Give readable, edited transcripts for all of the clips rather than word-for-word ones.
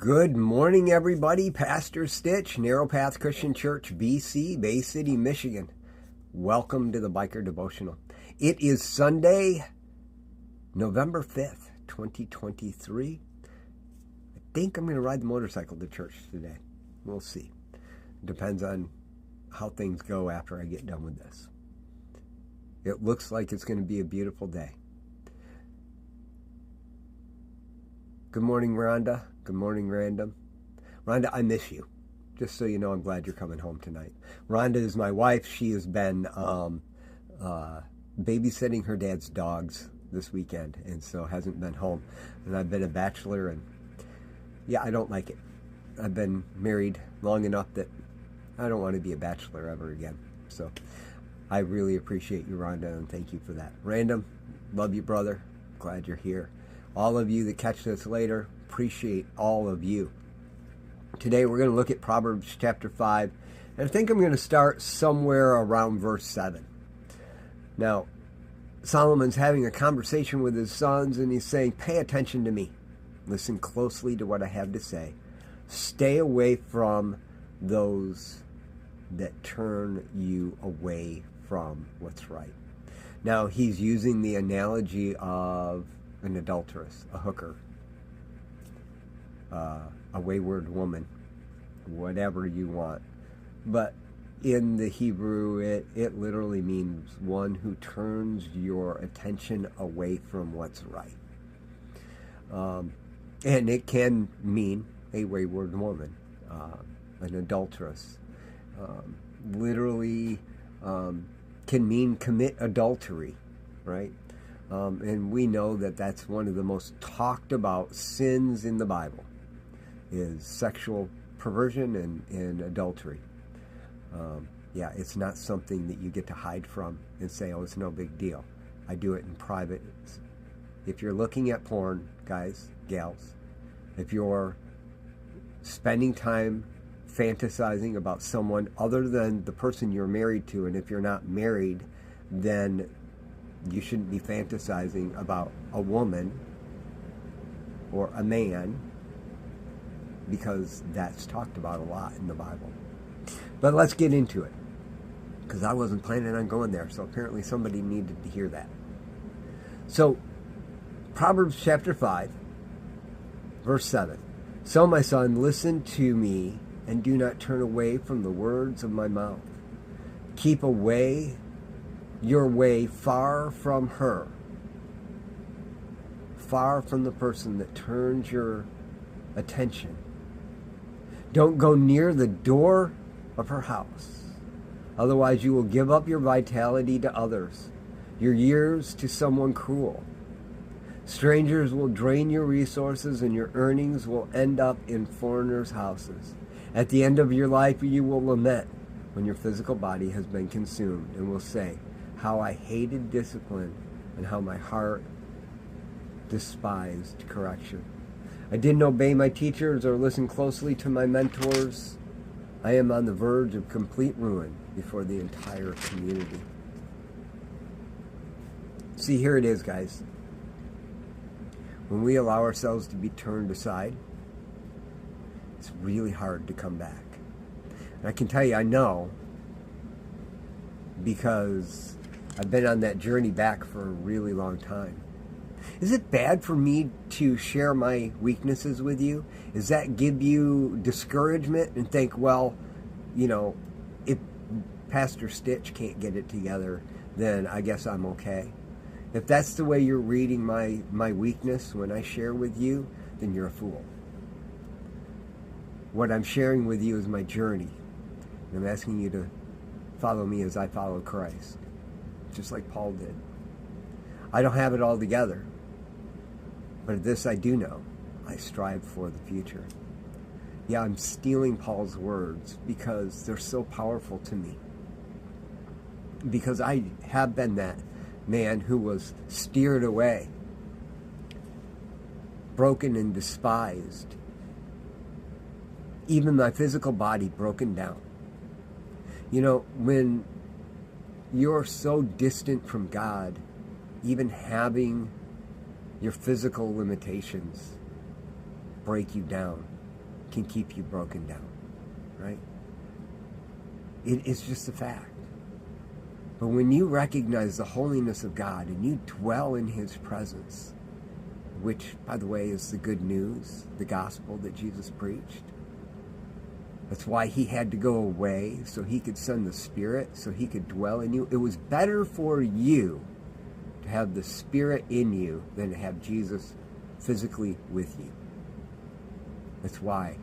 Good morning, everybody. Pastor Stitch, Narrow Path Christian Church, BC, Bay City, Michigan. Welcome to the Biker Devotional. It is Sunday, November 5th, 2023. I think I'm going to ride the motorcycle to church today. We'll see. Depends on how things go after I get done with this. It looks like it's going to be a beautiful day. Good morning, Rhonda. Good morning, Random. Rhonda, I miss you. Just so you know, I'm glad you're coming home tonight. Rhonda is my wife. She has been babysitting her dad's dogs this weekend, and so hasn't been home. And I've been a bachelor, and yeah, I don't like it. I've been married long enough that I don't want to be a bachelor ever again. So I really appreciate you, Rhonda, and thank you for that. Random, love you, brother. Glad you're here. All of you that catch this later, appreciate all of you. Today we're going to look at Proverbs chapter 5, and I think I'm going to start somewhere around verse 7. Now, Solomon's having a conversation with his sons, and he's saying, pay attention to me. Listen closely to what I have to say. Stay away from those that turn you away from what's right. Now, he's using the analogy of an adulteress, a hooker, a wayward woman, whatever you want. But in the Hebrew, it literally means one who turns your attention away from what's right. And it can mean a wayward woman, an adulteress. Literally can mean commit adultery, right? And we know that that's one of the most talked about sins in the Bible, is sexual perversion and adultery. Yeah, it's not something that you get to hide from and say, oh, it's no big deal. I do it in private. If you're looking at porn, guys, gals, if you're spending time fantasizing about someone other than the person you're married to, and if you're not married, then you shouldn't be fantasizing about a woman or a man, because that's talked about a lot in the Bible. But let's get into it, because I wasn't planning on going there, so apparently somebody needed to hear that. So, Proverbs chapter 5, verse 7. So, my son, listen to me and do not turn away from the words of my mouth. Keep your way far from her, far from the person that turns your attention. Don't go near the door of her house. Otherwise you will give up your vitality to others, your years to someone cruel. Strangers will drain your resources, and your earnings will end up in foreigners' houses. At the end of your life you will lament when your physical body has been consumed, and will say, how I hated discipline and how my heart despised correction. I didn't obey my teachers or listen closely to my mentors. I am on the verge of complete ruin before the entire community. See, here it is, guys. When we allow ourselves to be turned aside, it's really hard to come back. And I can tell you, I know, because I've been on that journey back for a really long time. Is it bad for me to share my weaknesses with you? Does that give you discouragement and think, well, you know, if Pastor Stitch can't get it together, then I guess I'm okay? If that's the way you're reading my weakness when I share with you, then you're a fool. What I'm sharing with you is my journey. And I'm asking you to follow me as I follow Christ, just like Paul did. I don't have it all together, but this I do know. I strive for the future. Yeah, I'm stealing Paul's words because they're so powerful to me. Because I have been that man who was steered away, broken and despised, even my physical body broken down. You know, when you're so distant from God, even having your physical limitations break you down, can keep you broken down, right? It's just a fact. But when you recognize the holiness of God and you dwell in his presence, which, by the way, is the good news, the gospel that Jesus preached. That's why he had to go away, so he could send the Spirit, so he could dwell in you. It was better for you to have the Spirit in you than to have Jesus physically with you. That's why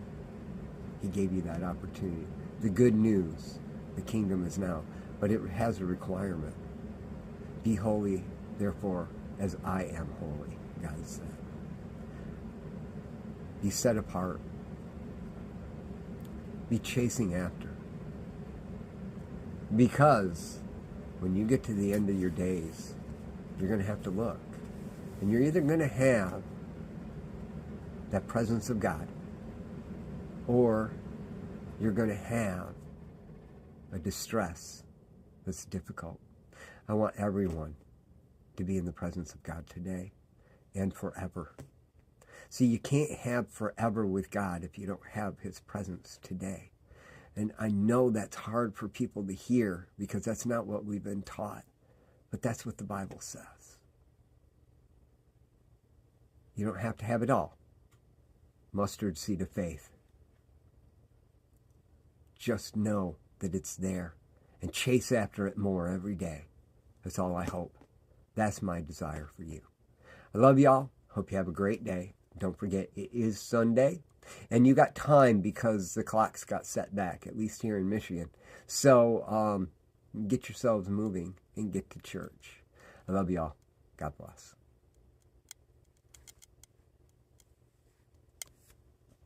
he gave you that opportunity. The good news, the kingdom is now. But it has a requirement. Be holy, therefore, as I am holy, God said. Be set apart. Be chasing after. Because when you get to the end of your days, you're going to have to look. And you're either going to have that presence of God, or you're going to have a distress that's difficult. I want everyone to be in the presence of God today and forever. See, you can't have forever with God if you don't have his presence today. And I know that's hard for people to hear because that's not what we've been taught. But that's what the Bible says. You don't have to have it all. Mustard seed of faith. Just know that it's there and chase after it more every day. That's all I hope. That's my desire for you. I love y'all. Hope you have a great day. Don't forget, it is Sunday, and you got time because the clocks got set back, at least here in Michigan. So get yourselves moving and get to church. I love y'all. God bless.